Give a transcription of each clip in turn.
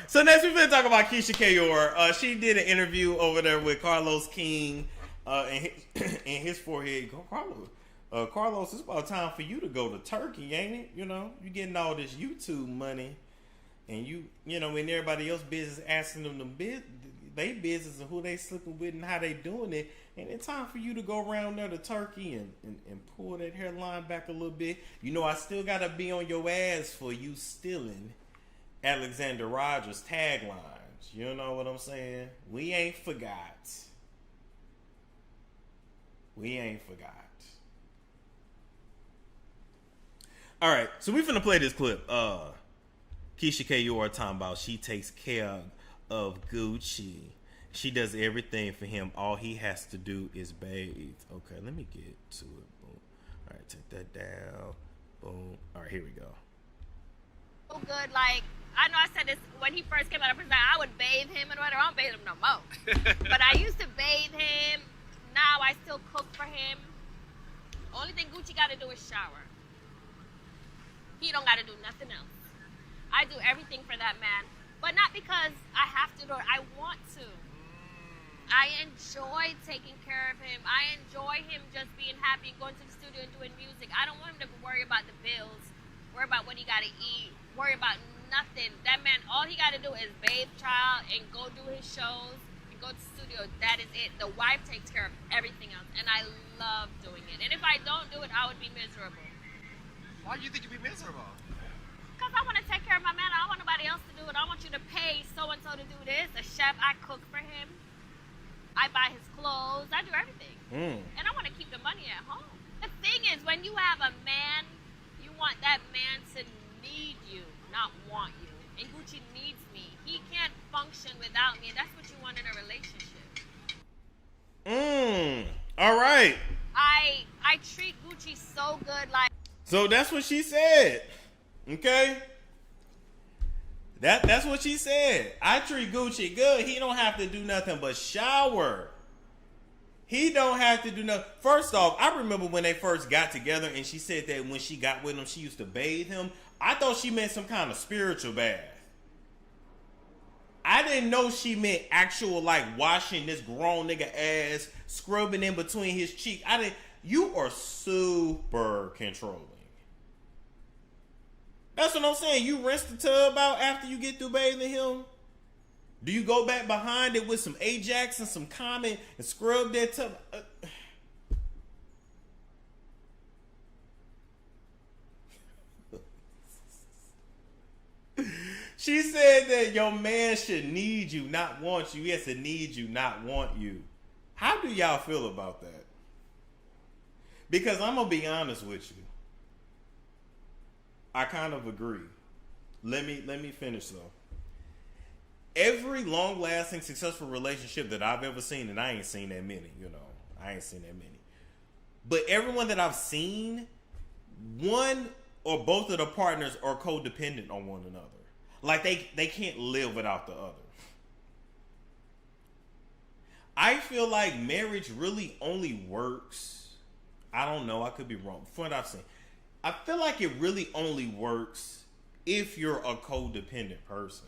So next we're going to talk about Keyshia Ka'oir. She did an interview over there with Carlos King and his forehead. Go Carlos. Carlos, it's about time for you to go to Turkey, ain't it? You know, you getting all this YouTube money, and you know, when everybody else business asking them they business and who they sleeping with and how they doing it, and it's time for you to go around there to Turkey and pull that hairline back a little bit. You know, I still gotta be on your ass for you stealing Alexander Rogers taglines. You know what I'm saying? We ain't forgot. We ain't forgot. All right, so we finna play this clip. Keyshia Ka'oir talking about she takes care of Gucci. She does everything for him. All he has to do is bathe. Okay, let me get to it. Boom. All right, take that down. Boom. All right, here we go. So good, like, I know I said this when he first came out of prison, I would bathe him and whatever. I don't bathe him no more. But I used to bathe him. Now I still cook for him. Only thing Gucci got to do is shower. He don't got to do nothing else. I do everything for that man. But not because I have to do it. I want to. I enjoy taking care of him. I enjoy him just being happy and going to the studio and doing music. I don't want him to worry about the bills, worry about what he got to eat, worry about nothing. That man, all he got to do is bathe child and go do his shows and go to the studio. That is it. The wife takes care of everything else. And I love doing it. And if I don't do it, I would be miserable. Why do you think you'd be miserable? Because I want to take care of my man. I don't want nobody else to do it. I want you to pay so-and-so to do this. A chef, I cook for him. I buy his clothes. I do everything. And I want to keep the money at home. The thing is, when you have a man, you want that man to need you, not want you. And Gucci needs me. He can't function without me. And that's what you want in a relationship. All right. I treat Gucci so good, like. So that's what she said. Okay? That's what she said. I treat Gucci good. He don't have to do nothing but shower. He don't have to do nothing. First off, I remember when they first got together and she said that when she got with him, she used to bathe him. I thought she meant some kind of spiritual bath. I didn't know she meant actual, like, washing this grown nigga ass, scrubbing in between his cheek. You are super controlling. That's what I'm saying. You rinse the tub out after you get through bathing him? Do you go back behind it with some Ajax and some Comet and scrub that tub? She said that your man should need you, not want you. He has to need you, not want you. How do y'all feel about that? Because I'm going to be honest with you. I kind of agree. Let me finish though. Every long-lasting, successful relationship that I've ever seen, and I ain't seen that many, I ain't seen that many. But everyone that I've seen, one or both of the partners are codependent on one another. Like they can't live without the other. I feel like marriage really only works. I don't know. I could be wrong. From what I've seen, I feel like it really only works if you're a codependent person.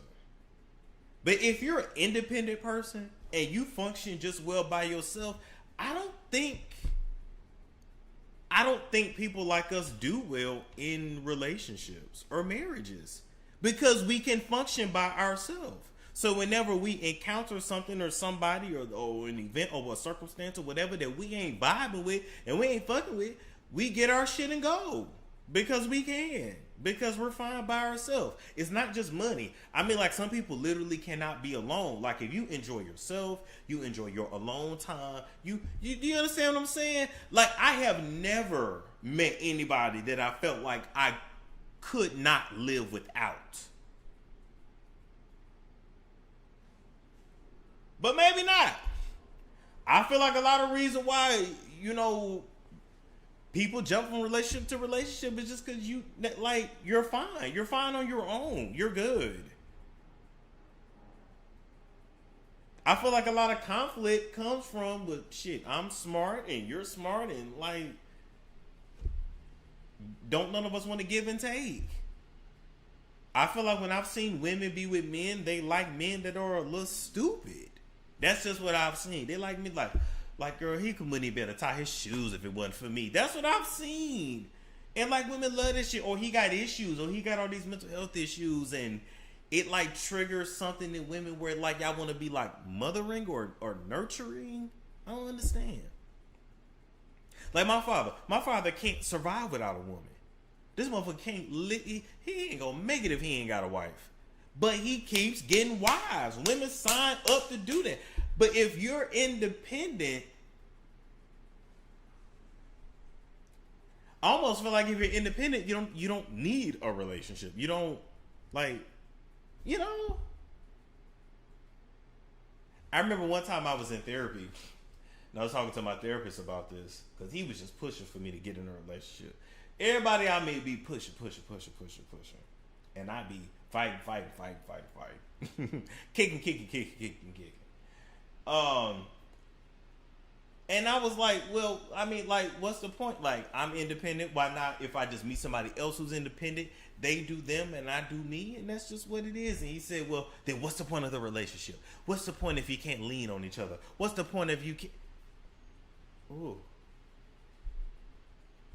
But if you're an independent person and you function just well by yourself, I don't think people like us do well in relationships or marriages because we can function by ourselves. So whenever we encounter something or somebody or an event or a circumstance or whatever that we ain't vibing with and we ain't fucking with, we get our shit and go. Because we can. Because we're fine by ourselves. It's not just money. I mean, like, some people literally cannot be alone. Like, if you enjoy yourself, you enjoy your alone time. Do you understand what I'm saying? Like, I have never met anybody that I felt like I could not live without. But maybe not. I feel like a lot of reason why, people jump from relationship to relationship is just because you're fine. You're fine on your own. You're good. I feel like a lot of conflict comes from, but shit, I'm smart and you're smart and don't none of us want to give and take. I feel like when I've seen women be with men, they like men that are a little stupid. That's just what I've seen. They like me like girl, he wouldn't even be able to tie his shoes if it wasn't for me. That's what I've seen. And like women love this shit, or he got issues, or he got all these mental health issues, and it like triggers something in women where like y'all want to be like mothering or nurturing. I don't understand. Like my father can't survive without a woman. This motherfucker can't. He ain't gonna make it if he ain't got a wife. But he keeps getting wives. Women sign up to do that. But if you're independent, I almost feel like if you're independent, you don't need a relationship. You don't like, you know. I remember one time I was in therapy, and I was talking to my therapist about this because he was just pushing for me to get in a relationship. Everybody I may be pushing, and I be fighting, kicking. And I was like, well, I mean, like, what's the point? Like, I'm independent. Why not? If I just meet somebody else who's independent, they do them and I do me, and that's just what it is. And he said, well, then what's the point of the relationship? What's the point if you can't lean on each other? What's the point if you can't? Ooh.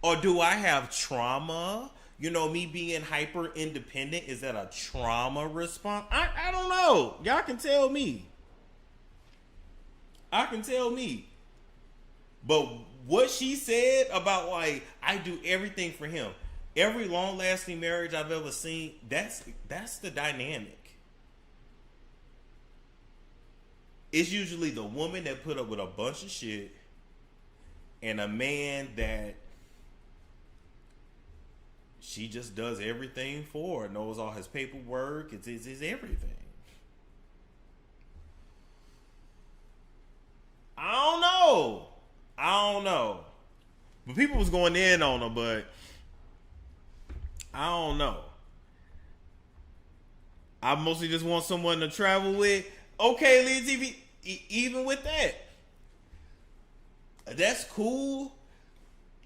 Or do I have trauma? You know, me being hyper independent, is that a trauma response? I don't know. Y'all can tell me. I can tell me. But what she said about like I do everything for him. Every long lasting marriage I've ever seen, that's the dynamic. It's usually the woman that put up with a bunch of shit and a man that she just does everything for, knows all his paperwork, it's everything. I don't know. But people was going in on her, but I don't know. I mostly just want someone to travel with. Okay, Lee TV, even with that, that's cool.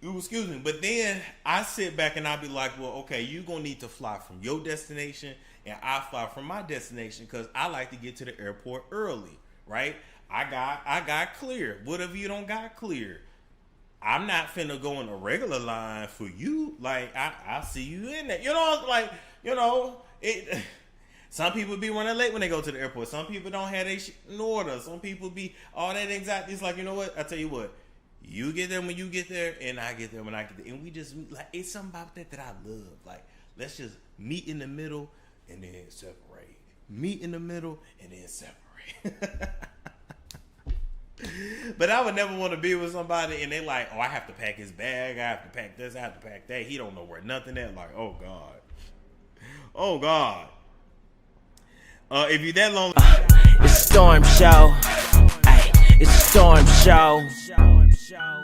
Excuse me, but then I sit back and I be like, well, okay, you're going to need to fly from your destination and I fly from my destination because I like to get to the airport early, right? I got clear. What if you don't got clear? I'm not finna go in a regular line for you. Like, I'll see you in there. You know, like, you know, it. Some people be running late when they go to the airport. Some people don't have their shit in order. Some people be all that anxiety. It's like, you know what? I tell you what. You get there when you get there, and I get there when I get there. And we just, like, it's something about that I love. Like, let's just meet in the middle and then separate. Meet in the middle and then separate. But I would never want to be with somebody and they like, oh, I have to pack his bag. I have to pack this. I have to pack that. He don't know where nothing at. Like, oh, God. Oh, God. If you're that lonely. It's a storm show. Ay, it's a storm show.